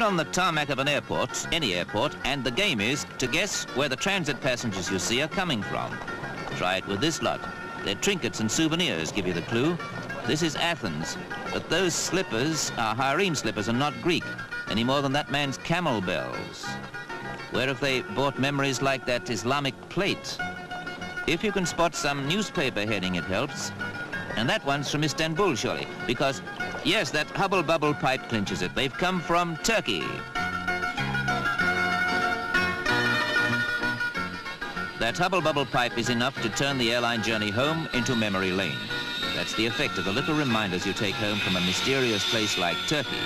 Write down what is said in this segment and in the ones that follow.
Stand on the tarmac of an airport, any airport, and the game is to guess where the transit passengers you see are coming from. Try it with this lot. Their trinkets and souvenirs give you the clue. This is Athens, but those slippers are harem slippers and not Greek, any more than that man's camel bells. Where have they bought memories like that Islamic plate? If you can spot some newspaper heading, it helps. And that one's from Istanbul, surely, because, yes, that hubble-bubble pipe clinches it. They've come from Turkey. That hubble-bubble pipe is enough to turn the airline journey home into memory lane. That's the effect of the little reminders you take home from a mysterious place like Turkey.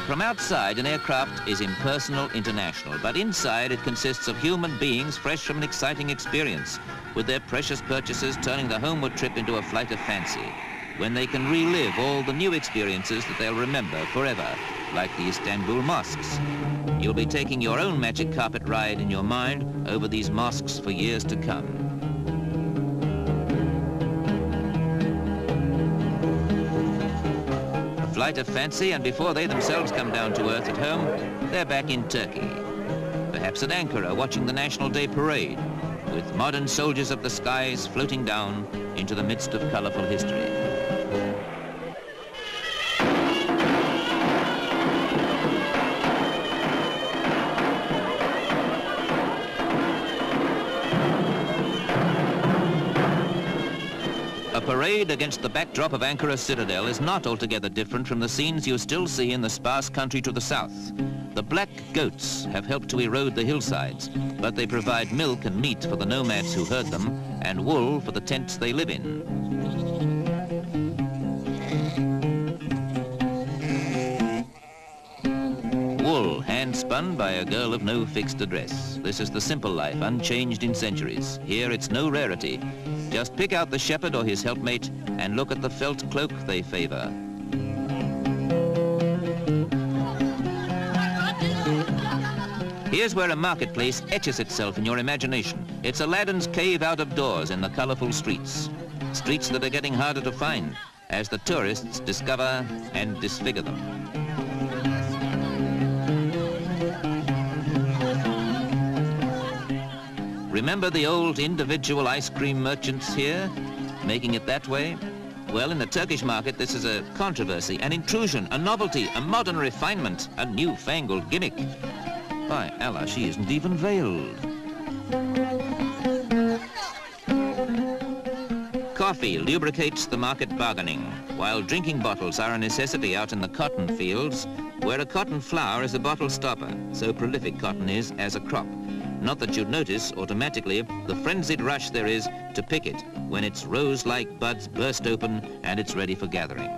From outside, an aircraft is impersonal, international, but inside it consists of human beings fresh from an exciting experience, with their precious purchases turning the homeward trip into a flight of fancy, when they can relive all the new experiences that they'll remember forever, like the Istanbul mosques. You'll be taking your own magic carpet ride in your mind over these mosques for years to come. Flight of fancy, and before they themselves come down to earth at home, they're back in Turkey. Perhaps at Ankara, watching the National Day parade, with modern soldiers of the skies floating down into the midst of colorful history. A parade against the backdrop of Ankara's citadel is not altogether different from the scenes you still see in the sparse country to the south. The black goats have helped to erode the hillsides, but they provide milk and meat for the nomads who herd them, and wool for the tents they live in. Wool, hand-spun by a girl of no fixed address. This is the simple life, unchanged in centuries. Here it's no rarity. Just pick out the shepherd or his helpmate and look at the felt cloak they favor. Here's where a marketplace etches itself in your imagination. It's Aladdin's cave out of doors in the colorful streets. Streets that are getting harder to find as the tourists discover and disfigure them. Remember the old individual ice cream merchants here, making it that way? Well, in the Turkish market, this is a controversy, an intrusion, a novelty, a modern refinement, a newfangled gimmick. By Allah, she isn't even veiled. Coffee lubricates the market bargaining, while drinking bottles are a necessity out in the cotton fields, where a cotton flower is a bottle stopper, so prolific cotton is as a crop. Not that you'd notice automatically the frenzied rush there is to pick it when its rose-like buds burst open and it's ready for gathering.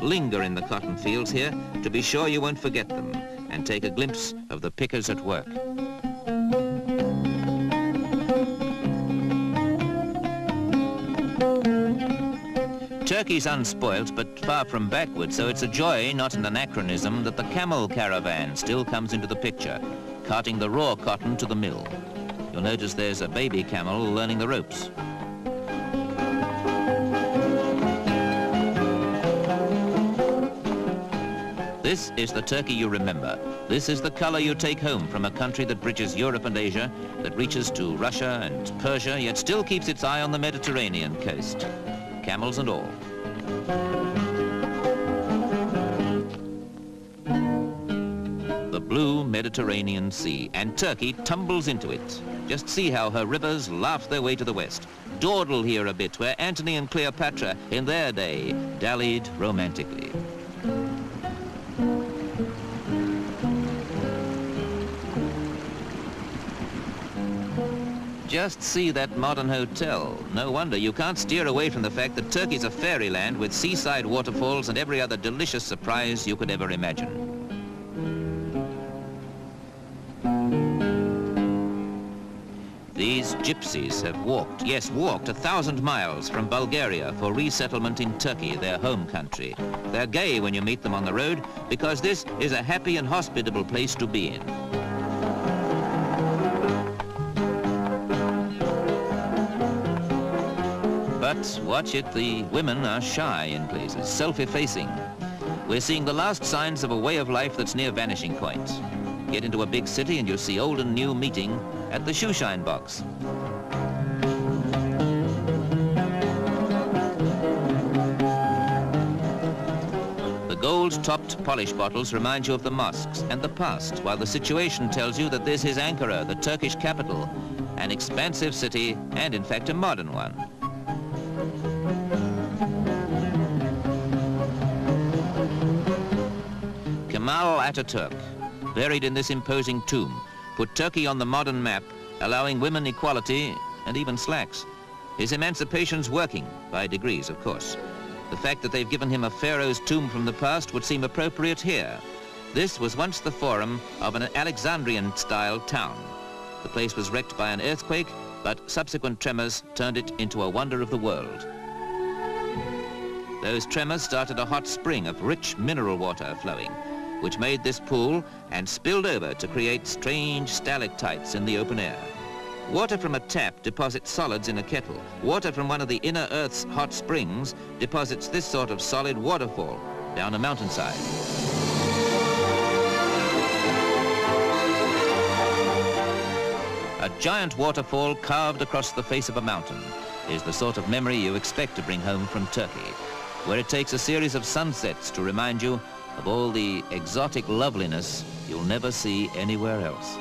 Linger in the cotton fields here to be sure you won't forget them, and take a glimpse of the pickers at work. Turkey's unspoilt but far from backward, so it's a joy, not an anachronism, that the camel caravan still comes into the picture, carting the raw cotton to the mill. You'll notice there's a baby camel learning the ropes. This is the Turkey you remember. This is the color you take home from a country that bridges Europe and Asia, that reaches to Russia and Persia, yet still keeps its eye on the Mediterranean coast. Camels and all. The blue Mediterranean Sea, and Turkey tumbles into it. Just see how her rivers laugh their way to the west. Dawdle here a bit, where Antony and Cleopatra, in their day, dallied romantically. Just see that modern hotel. No wonder you can't steer away from the fact that Turkey's a fairyland with seaside waterfalls and every other delicious surprise you could ever imagine. These gypsies have walked, yes, walked 1,000 miles from Bulgaria for resettlement in Turkey, their home country. They're gay when you meet them on the road because this is a happy and hospitable place to be in. But watch it, the women are shy in places, self-effacing. We're seeing the last signs of a way of life that's near vanishing point. Get into a big city and you'll see old and new meeting at the shoeshine box. The gold-topped polish bottles remind you of the mosques and the past, while the situation tells you that this is Ankara, the Turkish capital, an expansive city and, in fact, a modern one. Kemal Ataturk, buried in this imposing tomb, put Turkey on the modern map, allowing women equality and even slacks. His emancipation's working, by degrees, of course. The fact that they've given him a pharaoh's tomb from the past would seem appropriate here. This was once the forum of an Alexandrian-style town. The place was wrecked by an earthquake, but subsequent tremors turned it into a wonder of the world. Those tremors started a hot spring of rich mineral water flowing, which made this pool and spilled over to create strange stalactites in the open air. Water from a tap deposits solids in a kettle. Water from one of the inner Earth's hot springs deposits this sort of solid waterfall down a mountainside. A giant waterfall carved across the face of a mountain is the sort of memory you expect to bring home from Turkey, where it takes a series of sunsets to remind you of all the exotic loveliness you'll never see anywhere else.